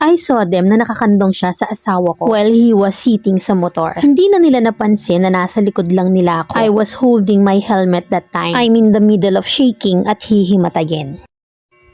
I saw them na nakakandong siya sa asawa ko while he was sitting sa motor. Hindi na nila napansin na nasa likod lang nila ako. I was holding my helmet that time. I'm in the middle of shaking at hihimatayin.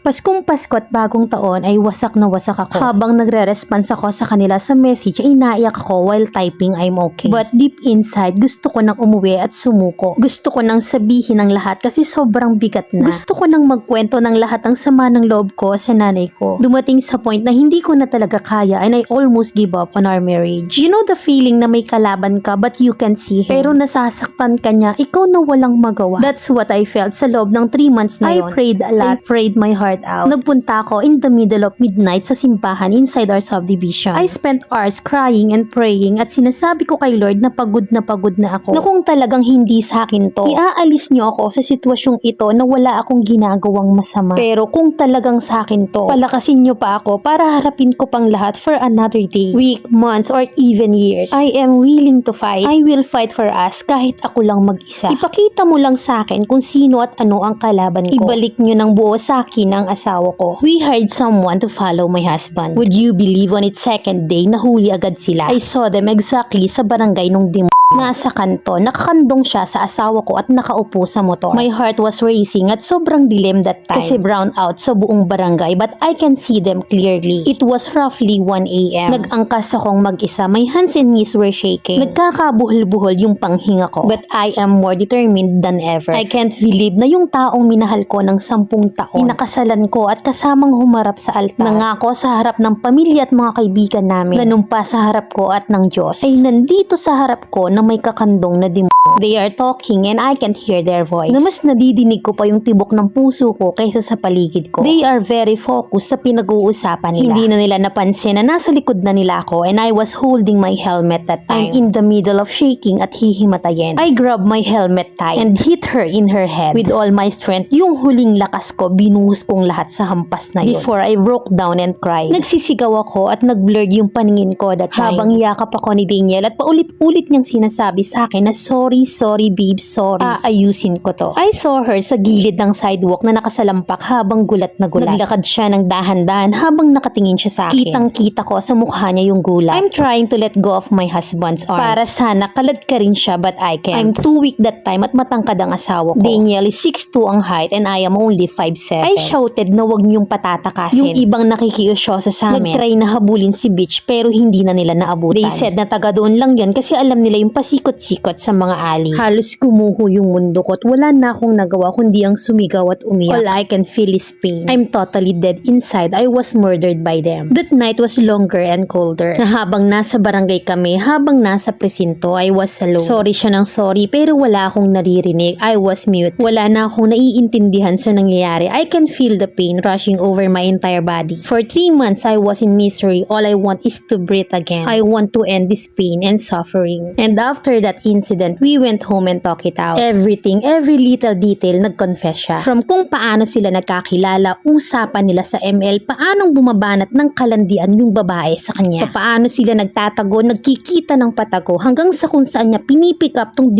Paskong Pasko at bagong taon ay wasak na wasak ako. Habang nagre-response ako sa kanila sa message ay naiyak ako while typing I'm okay. But deep inside, gusto ko nang umuwi at sumuko. Gusto ko nang sabihin ang lahat kasi sobrang bigat na. Gusto ko nang magkwento ng lahat ng sama ng loob ko sa nanay ko. Dumating sa point na hindi ko na talaga kaya and I almost give up on our marriage. You know the feeling na may kalaban ka but you can see him. Pero nasasaktan ka niya, ikaw na walang magawa. That's what I felt sa loob ng 3 months na yun. I prayed a lot. I prayed my heart out. Nagpunta ako in the middle of midnight sa simbahan inside our subdivision. I spent hours crying and praying at sinasabi ko kay Lord na pagod na ako. Na kung talagang hindi sa akin to, iaalis niyo ako sa sitwasyong ito na wala akong ginagawang masama. Pero kung talagang sa akin to, palakasin niyo pa ako para harapin ko pang lahat for another day, week, months, or even years. I am willing to fight. I will fight for us kahit ako lang mag-isa. Ipakita mo lang sa akin kung sino at ano ang kalaban ko. Ibalik niyo ng buo sa akin ang asawa ko. We hired someone to follow my husband. Would you believe on its second day, nahuli agad sila. I saw them exactly sa barangay nung nasa kanto, nakakandong siya sa asawa ko at nakaupo sa motor. My heart was racing at sobrang dilim that time kasi brown out sa buong barangay but I can see them clearly. It was roughly 1 a.m. Nag-angkas akong mag-isa. My hands and knees were shaking. Nagkakabuhol-buhol yung panghinga ko but I am more determined than ever. I can't believe na yung taong minahal ko ng 10 taon, inakasalan ko at kasamang humarap sa altar. Nangako sa harap ng pamilya at mga kaibigan namin. Ganun pa sa harap ko at ng Diyos. Ay nandito sa harap ko na may kakandong na They are talking and I can't hear their voice. Na mas nadidinig ko pa yung tibok ng puso ko kaysa sa paligid ko. They are very focused sa pinag-uusapan nila. Hindi na nila napansin na nasa likod na nila ako and I was holding my helmet that time. I'm in the middle of shaking at hihimatayin. I grabbed my helmet tight and hit her in her head. With all my strength, yung huling lakas ko, binuhos kong lahat sa hampas na yun. Before I broke down and cried. Nagsisigaw ako at nag-blurred yung paningin ko that time. Habang yakap ako ni Daniel at paulit-ulit niyang sinasabi sa akin na sorry babe, sorry. Aayusin ko to. I saw her sa gilid ng sidewalk na nakasalampak habang gulat na gulat. Naglakad siya ng dahan-dahan habang nakatingin siya sa akin. Kitang-kita ko sa mukha niya yung gulat. I'm trying to let go of my husband's arms. Para sana kalad ka rin siya but I can't. I'm too weak that time at matangkad ang asawa ko. Daniel is 6'2" ang height and I am only 5'7". I shouted na wag niyong patatakasin. Yung ibang nakikiusyosa sa amin. Nagtry na habulin si Bitch pero hindi na nila naabutan. They said na taga doon lang yan kasi alam nila yung pasikot-sikot sa mga alley. Halos gumuho yung mundo ko at wala na akong nagawa kundi ang sumigaw at umiyak. All I can feel is pain. I'm totally dead inside. I was murdered by them. That night was longer and colder. Na habang nasa barangay kami, habang nasa presinto, I was alone. Sorry siya ng sorry pero wala akong naririnig. I was mute. Wala na akong naiintindihan sa nangyayari. I can feel the pain rushing over my entire body. For 3 months, I was in misery. All I want is to breathe again. I want to end this pain and suffering. And after that incident, we went home and talk it out. Everything, every little detail, nag-confess siya. From kung paano sila nagkakilala, usapan nila sa ML, paanong bumabanat ng kalandian yung babae sa kanya. Paano sila nagtatago, nagkikita ng patago, hanggang sa kung saan niya pinipick up tong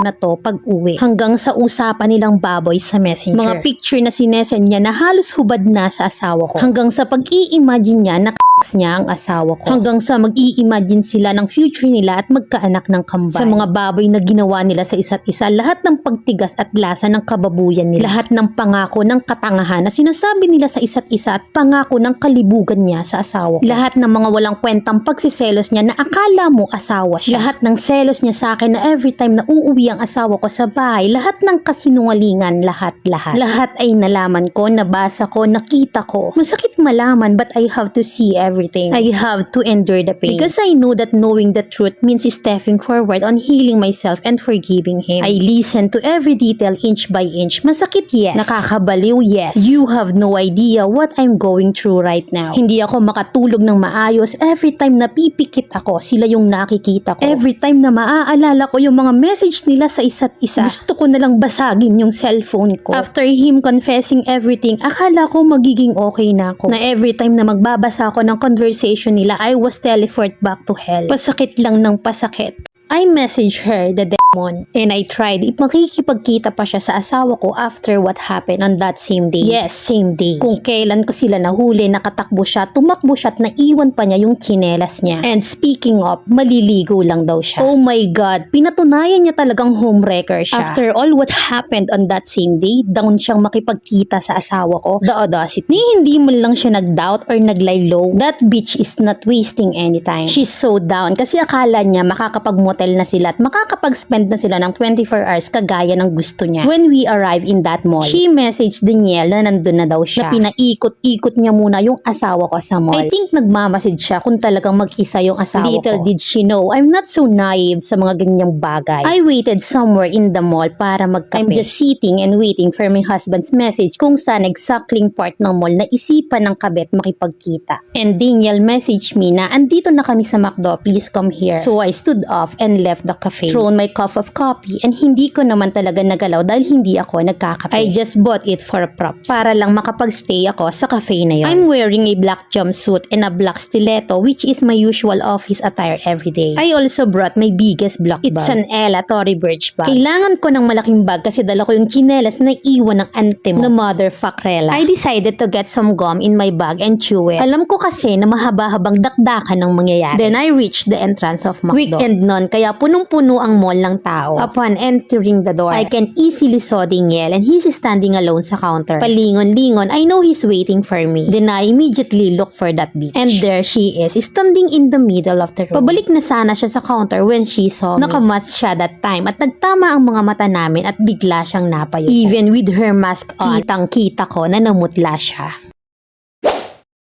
na to pag uwi. Hanggang sa usapan nilang baboy sa messenger. Mga picture na sinesend niya na halos hubad na sa asawa ko. Hanggang sa pag-i-imagine niya na niya ang asawa ko. Hanggang sa mag-i-imagine sila ng future nila at magkaanak ng kambal. Sa mga baboy na ginawa nila sa isa't isa, lahat ng pagtigas at lasa ng kababuyan nila. Lahat ng pangako ng katangahan na sinasabi nila sa isa't isa at pangako ng kalibugan niya sa asawa ko. Lahat ng mga walang kwentang pagsiselos niya na akala mo asawa siya. Lahat ng selos niya sa akin na every time na uuwi ang asawa ko sa bahay, lahat ng kasinungalingan, lahat. Lahat ay nalaman ko, nabasa ko, nakita ko. Masakit malaman but I have to see everything. I have to endure the pain. Because I know that knowing the truth means stepping forward on healing myself and forgiving him. I listen to every detail inch by inch. Masakit, yes. Nakakabaliw, yes. You have no idea what I'm going through right now. Hindi ako makatulog ng maayos. Every time na pipikit ako, sila yung nakikita ko. Every time na maaalala ko yung mga message nila sa isa't isa, gusto ko nalang basagin yung cellphone ko. After him confessing everything, akala ko magiging okay na ako. Na every time na magbabasa ako ng conversation nila, I was teleported back to hell. Pasakit lang ng pasakit. I messaged her, the demon, and I tried makikipagkita pa siya sa asawa ko after what happened on that same day. Yes, same day. Kung kailan ko sila nahuli, nakatakbo siya, tumakbo siya at naiwan pa niya yung tsinelas niya. And speaking of, maliligo lang daw siya. Oh my God, pinatunayan niya talagang homewrecker siya. After all what happened on that same day, down siyang makipagkita sa asawa ko. The audacity. Hindi mo lang siya nag-doubt or nag-lie low. That bitch is not wasting any time. She's so down kasi akala niya makakapag-motel na sila at makakapag-spend na sila ng 24 hours kagaya ng gusto niya. When we arrive in that mall, she messaged Danielle na nandun na daw siya. Na pinaikot-ikot niya muna yung asawa ko sa mall. I think nagmamasid siya kung talagang mag-isa yung asawa ko. Little did she know, I'm not so naive sa mga ganyang bagay. I waited somewhere in the mall para magkape. I'm just sitting and waiting for my husband's message kung saan exactly part ng mall na isipan ng kabet makipagkita. And Danielle messaged me na andito na kami sa McDo, please come here. So I stood off and left the cafe. Thrown my cup of coffee and hindi ko naman talaga nagalaw dahil hindi ako nagkakape. I just bought it for props. Para lang makapag-stay ako sa cafe na yon. I'm wearing a black jumpsuit and a black stiletto which is my usual office attire every day. I also brought my biggest black bag. It's an Ella Tory Burch bag. Kailangan ko ng malaking bag kasi dala ko yung tsinelas na iwan ng ante mo na motherfuckrela. I decided to get some gum in my bag and chew it. Alam ko kasi na mahaba-habang dakdakan ng mangyayari. Then I reached the entrance of McDo. Weekend nun, kaya punong-puno ang mall ng tao. Upon entering the door, I can easily saw Danielle and he's standing alone sa counter. Palingon-lingon, I know he's waiting for me. Then I immediately look for that bitch. And there she is, standing in the middle of the room. Pabalik na sana siya sa counter when she saw me. Nakamask siya that time at nagtama ang mga mata namin at bigla siyang napayo. Even with her mask on, kitang-kita ko na namutla siya.